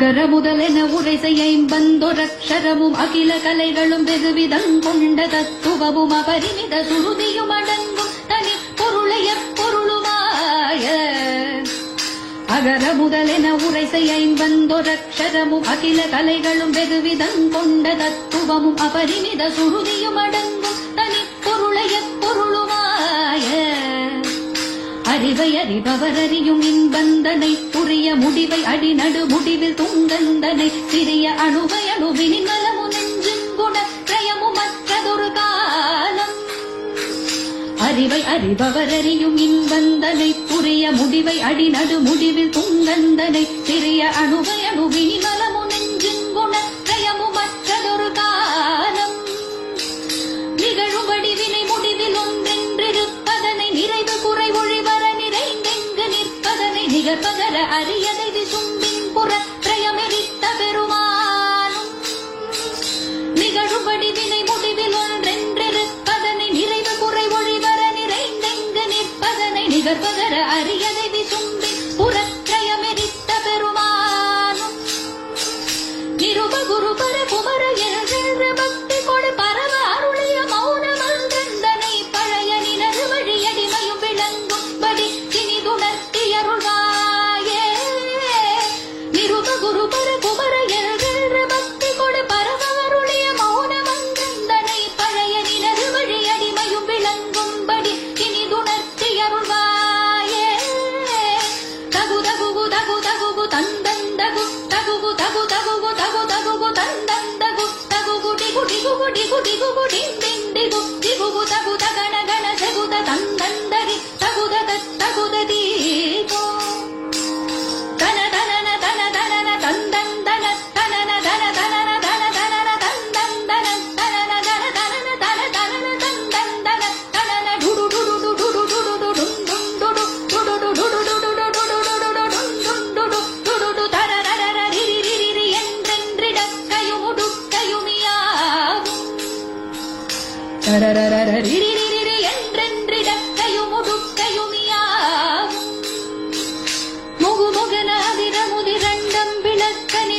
அகர முதலென உரைசை ஐம்பந்தொரக்ஷரமும் அகில கலைகளும் வெகுவிதம் கொண்ட தத்துவமும் அபரிமித சுருதியும் அடங்கும் தனி பொருளைய பொருளுமாய அகர முதலென உரைசை ஐம்பந்தொரக்ஷரமும் அகில கலைகளும் வெகுவிதம் கொண்ட தத்துவமும் அபரிமித சுருதியும் அடங்கும் தனி பொருளைய பொருளுமாய அறிவை அறிபவர் அறியும் இன்பந்தனை புரிய முடிவை அடிநடு முடிவில் துங்கந்தனை சிறிய அணுவை அணுவினின் நலமு நெஞ்சின் குண பிரயமு மற்றதொரு காலம் அறிவை அறிபவர் அறியும் இன்பந்தனை புரிய முடிவை அடிநடு முடிவில் துங்கந்தனை சிறிய அணுவை அணுவினின் நலமு நெஞ்சின் குண பிரயமு மற்றதொரு காலம் நிகழும்படி வினை முடிவில் ஒன்றென்றிருப்பதனை நிறைவு குறை ஒழிவர நிறைந்தெங்கு நிற்பதனை நிகழ்பகர அரியதை விசும்பின் புற பிரயமெரித்த பெருமானும் நிகழும்படி வினை முடிவில் ஒன்றென்றிருப்பதனை நிறைவு குறை ஒழிவர நிறைந்தெங்கு நிற்பதனை நிகழ்பகர அரியதை விசும்பின் புற பிரயமெரித்த பெருமானும் நிருப குரு பர குமர என்ற பக்தி கொடு பரவ அருளிய மௌனமன்றந்தனை பழைய நினது வழியடிமையும் விளங்கும் படி இனிதுணர்த்தி அருள்வாயே நிருப குரு பர குமர என்ற பக்தி கொடு பரவ அருளிய மௌனமன்றந்தனை பழைய நினது வழியடிமையும் விளங்கும் படி இனிதுணர்த்தி அருள்வாயே தகு தகு தகு தகு தந்தந்தகு தகு தகு தகு தகு தகு தந்தந்தகு தகு குடி குடி குடி குடி குடி டிண்டிகு திகு தகு தகன கன செகுத தந்தந்தரி தகுத தகுத தீகோ தன தனன தன தனன தந்தந்தன தனன தன தனன தன தனன தந்தந்தன தனன தன தனன தன தனன தந்தந்தன தனன டுடு டுடு டுடு டுடு டுடு டுடு டுடு டுடு டுடு டுடு டுடு தரரர ரிரி ரிரி என்றென்றிட கையுமுடுக்கையுமியாவும் தரரர ரிரி ரிரி என்றென்றிட கையுமுடுக்கையுமியாவும் முகுமுகன அதிர முதிரண்டம் விளக்கனி